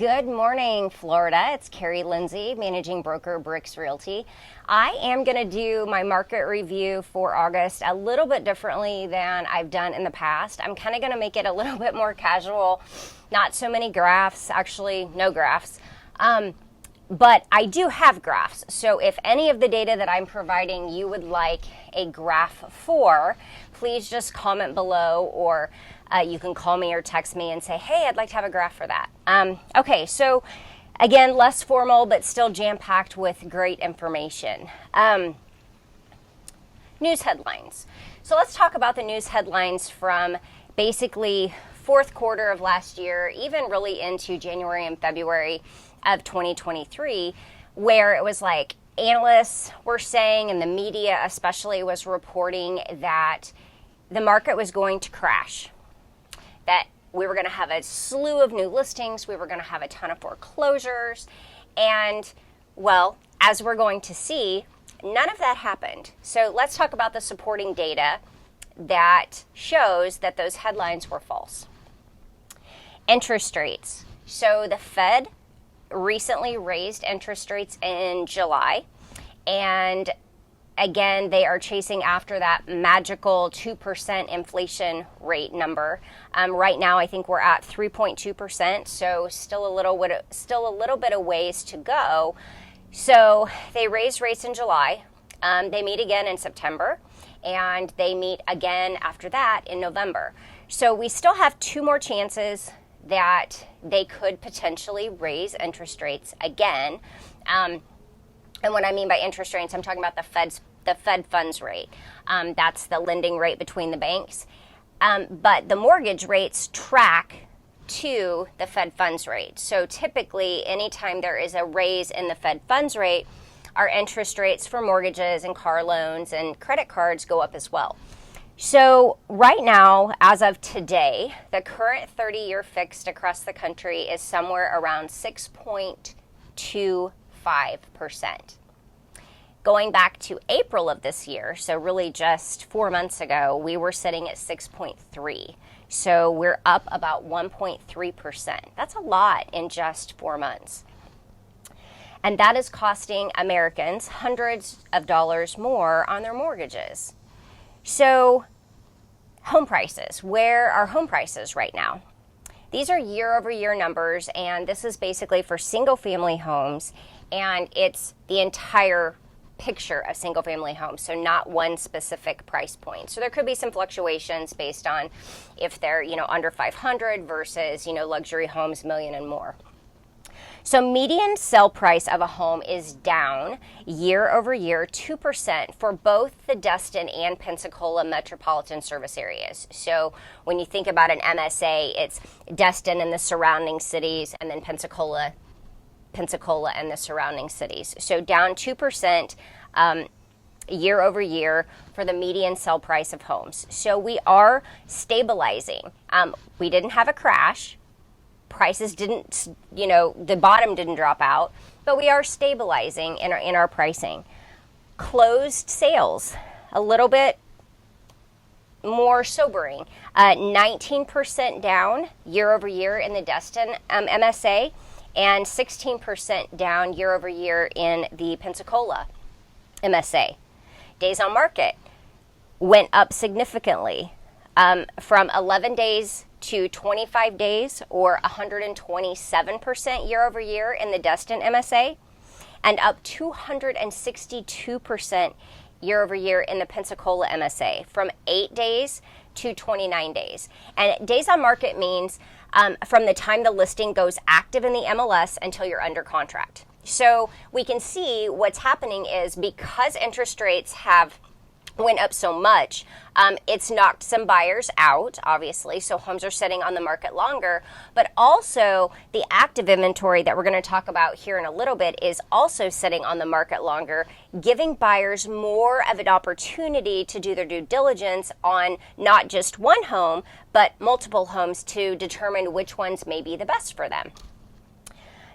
Good morning, Florida. It's Karri.Lindsey, managing broker, Brix Realty. I am going to do my market review for August a little bit differently than I've done in the past. I'm kind of going to make it a little bit more casual, not so many graphs, actually no graphs. But I do have graphs. So if any of the data that I'm providing you would like a graph for, please just comment below, or you can call me or text me and say, hey, I'd like to have a graph for that. Okay, so again, less formal, but still jam-packed with great information. News headlines. So let's talk about the news headlines from basically fourth quarter of last year, even really into January and February of 2023, where it was like analysts were saying, and the media especially was reporting, that the market was going to crash, that we were going to have a slew of new listings, we were going to have a ton of foreclosures, and well, as we're going to see, none of that happened. So let's talk about the supporting data that shows that those headlines were false. Interest rates. So the Fed recently raised interest rates in July, and again, they are chasing after that magical 2% inflation rate number. Right now, I think we're at 3.2%, so still a little bit of ways to go. So they raised rates in July. They meet again in September, and they meet again after that in November. So we still have two more chances that they could potentially raise interest rates again. And what I mean by interest rates, I'm talking about the Fed funds rate. That's the lending rate between the banks. But the mortgage rates track to the Fed funds rate. So typically, anytime there is a raise in the Fed funds rate, our interest rates for mortgages and car loans and credit cards go up as well. So right now, as of today, the current 30-year fixed across the country is somewhere around 6.25%. Going back to April of this year, so really just 4 months ago, we were sitting at 6.3. So we're up about 1.3%. That's a lot in just 4 months. And that is costing Americans hundreds of dollars more on their mortgages. So home prices, where are home prices right now? These are year-over-year numbers, and this is basically for single-family homes, and it's the entire picture of single-family homes, so not one specific price point. So there could be some fluctuations based on if they're, under 500 versus, luxury homes, million and more. So median sell price of a home is down year over year 2% for both the Destin and Pensacola metropolitan service areas. So when you think about an MSA, it's Destin and the surrounding cities, and then Pensacola and the surrounding cities. So down 2% year over year for the median sell price of homes. So we are stabilizing. We didn't have a crash. Prices didn't, the bottom didn't drop out, but we are stabilizing in our pricing. Closed sales, a little bit more sobering. 19% down year over year in the Destin MSA, and 16% down year over year in the Pensacola MSA. Days on market went up significantly from 11 days to 25 days, or 127% year over year in the Destin MSA, and up 262% year over year in the Pensacola MSA, from 8 days to 29 days. And days on market means from the time the listing goes active in the MLS until you're under contract. So we can see what's happening is, because interest rates have went up so much, it's knocked some buyers out, obviously, so homes are sitting on the market longer, but also the active inventory that we're going to talk about here in a little bit is also sitting on the market longer, giving buyers more of an opportunity to do their due diligence on not just one home, but multiple homes to determine which ones may be the best for them.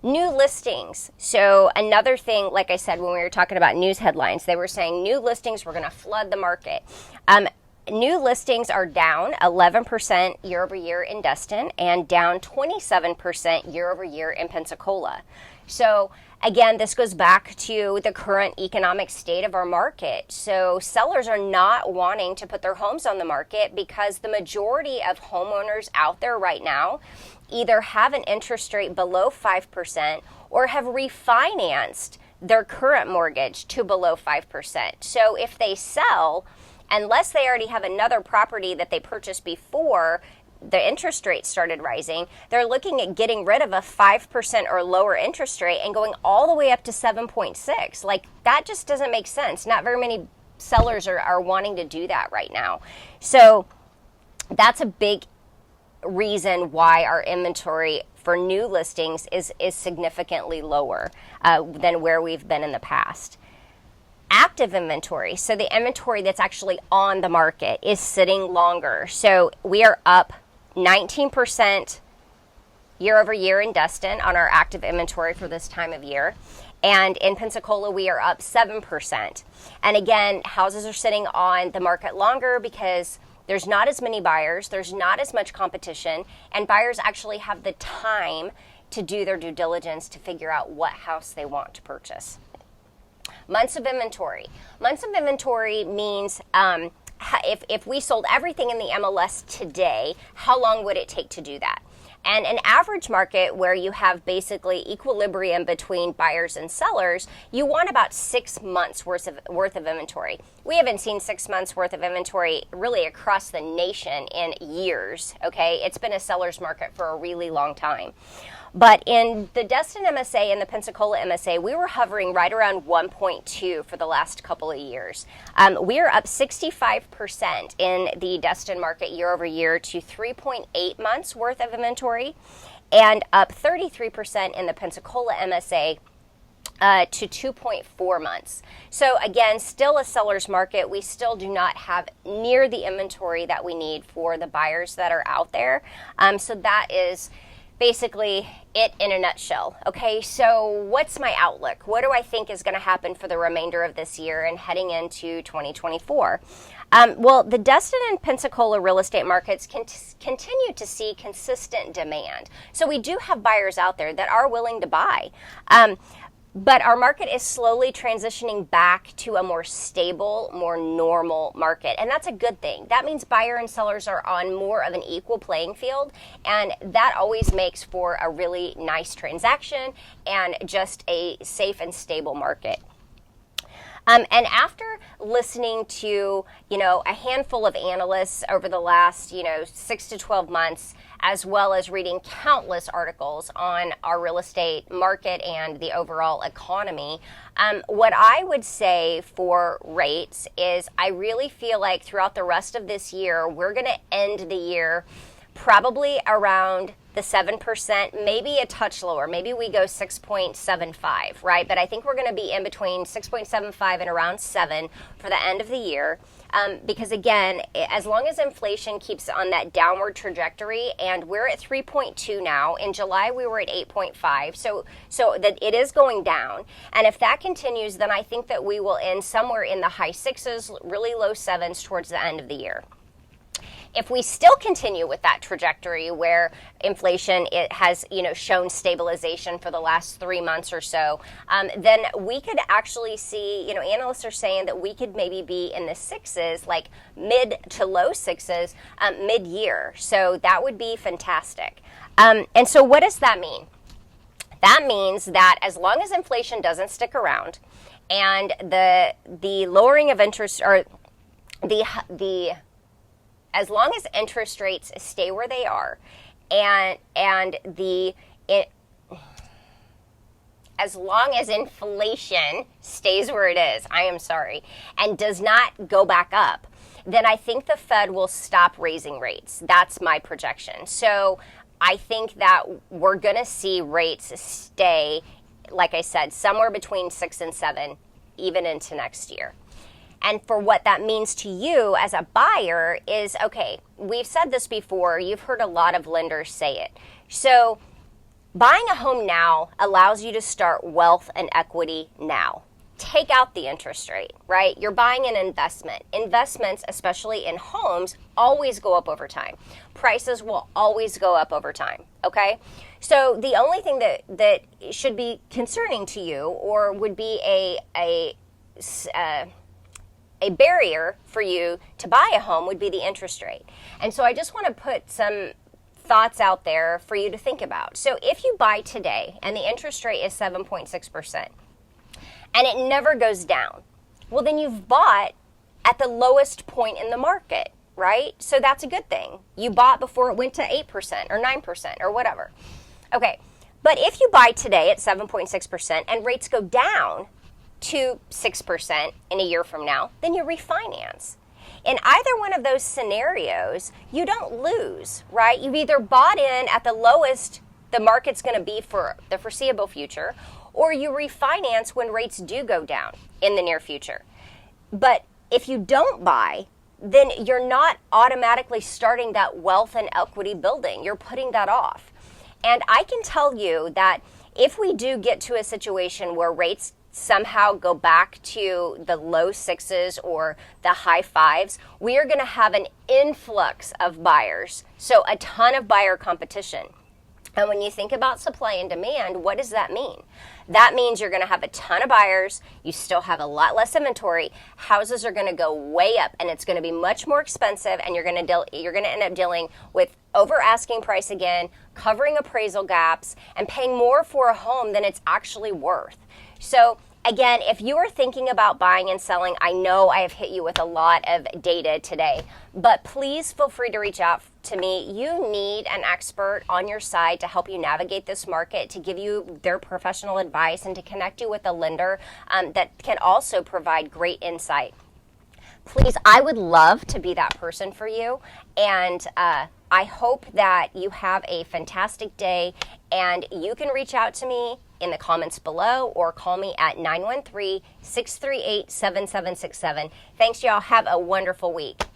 New listings. So another thing, like I said, when we were talking about news headlines, they were saying new listings were going to flood the market. New listings are down 11% year over year in Destin and down 27% year over year in Pensacola. So again, this goes back to the current economic state of our market. So sellers are not wanting to put their homes on the market because the majority of homeowners out there right now either have an interest rate below 5% or have refinanced their current mortgage to below 5%. So if they sell, unless they already have another property that they purchased before the interest rate started rising, they're looking at getting rid of a 5% or lower interest rate and going all the way up to 7.6. Like, that just doesn't make sense. Not very many sellers are wanting to do that right now. So that's a big reason why our inventory for new listings is significantly lower than where we've been in the past. Active inventory, so the inventory that's actually on the market, is sitting longer. So we are up 19% year over year in Destin on our active inventory for this time of year. And in Pensacola, we are up 7%. And again, houses are sitting on the market longer because there's not as many buyers, there's not as much competition, and buyers actually have the time to do their due diligence to figure out what house they want to purchase. Months of inventory. Months of inventory means if we sold everything in the MLS today, how long would it take to do that? And an average market where you have basically equilibrium between buyers and sellers, you want about 6 months worth of inventory. We haven't seen 6 months worth of inventory really across the nation in years, okay? It's been a seller's market for a really long time. But in the Destin MSA and the Pensacola MSA, we were hovering right around 1.2 for the last couple of years. We are up 65% in the Destin market year over year to 3.8 months worth of inventory, and up 33% in the Pensacola MSA to 2.4 months. So again, still a seller's market. We still do not have near the inventory that we need for the buyers that are out there. So that is basically it in a nutshell. Okay, so what's my outlook? What do I think is going to happen for the remainder of this year and heading into 2024? Well, the Destin and Pensacola real estate markets continue to see consistent demand. So we do have buyers out there that are willing to buy. But our market is slowly transitioning back to a more stable, more normal market. And that's a good thing. That means buyer and sellers are on more of an equal playing field. And that always makes for a really nice transaction and just a safe and stable market. And after listening to, a handful of analysts over the last, 6 to 12 months, as well as reading countless articles on our real estate market and the overall economy, what I would say for rates is I really feel like throughout the rest of this year, we're going to end the year probably around the 7%, maybe a touch lower. Maybe we go 6.75, right? But I think we're going to be in between 6.75 and around 7 for the end of the year. Because again, as long as inflation keeps on that downward trajectory, and we're at 3.2 now, in July we were at 8.5, so that it is going down. And if that continues, then I think that we will end somewhere in the high 6s, really low 7s towards the end of the year. If we still continue with that trajectory where inflation has shown stabilization for the last 3 months or so, then we could actually see, analysts are saying that we could maybe be in the 6s, like mid to low 6s, mid-year. So that would be fantastic. And so what does that mean? That means that as long as inflation doesn't stick around and the lowering of interest, or as long as interest rates stay where they are, and as long as inflation stays where it is, and does not go back up, then I think the Fed will stop raising rates. That's my projection. So I think that we're going to see rates stay, like I said, somewhere between 6 and 7, even into next year. And for what that means to you as a buyer is, okay, we've said this before, you've heard a lot of lenders say it. So buying a home now allows you to start wealth and equity now. take out the interest rate, right? You're buying an investment. Investments, especially in homes, always go up over time. Prices will always go up over time, okay? So the only thing that should be concerning to you, or would be a barrier for you to buy a home, would be the interest rate. And so I just want to put some thoughts out there for you to think about. So if you buy today and the interest rate is 7.6%, and it never goes down, well, then you've bought at the lowest point in the market, right? So that's a good thing. You bought before it went to 8% or 9% or whatever. Okay, but if you buy today at 7.6% and rates go down to 6% in a year from now, then you refinance. In either one of those scenarios, you don't lose, right? You've either bought in at the lowest the market's going to be for the foreseeable future, or you refinance when rates do go down in the near future. But if you don't buy, then you're not automatically starting that wealth and equity building. You're putting that off. And I can tell you that if we do get to a situation where rates somehow go back to the low sixes or the high fives, we are going to have an influx of buyers. So a ton of buyer competition. And when you think about supply and demand, what does that mean? That means you're going to have a ton of buyers. You still have a lot less inventory. Houses are going to go way up, and it's going to be much more expensive. And you're going to end up dealing with over asking price again, covering appraisal gaps, and paying more for a home than it's actually worth. So again, if you are thinking about buying and selling, I know I have hit you with a lot of data today, but please feel free to reach out to me. You need an expert on your side to help you navigate this market, to give you their professional advice, and to connect you with a lender that can also provide great insight. Please, I would love to be that person for you, and I hope that you have a fantastic day, and you can reach out to me in the comments below or call me at 913-638-7767. Thanks, y'all. Have a wonderful week.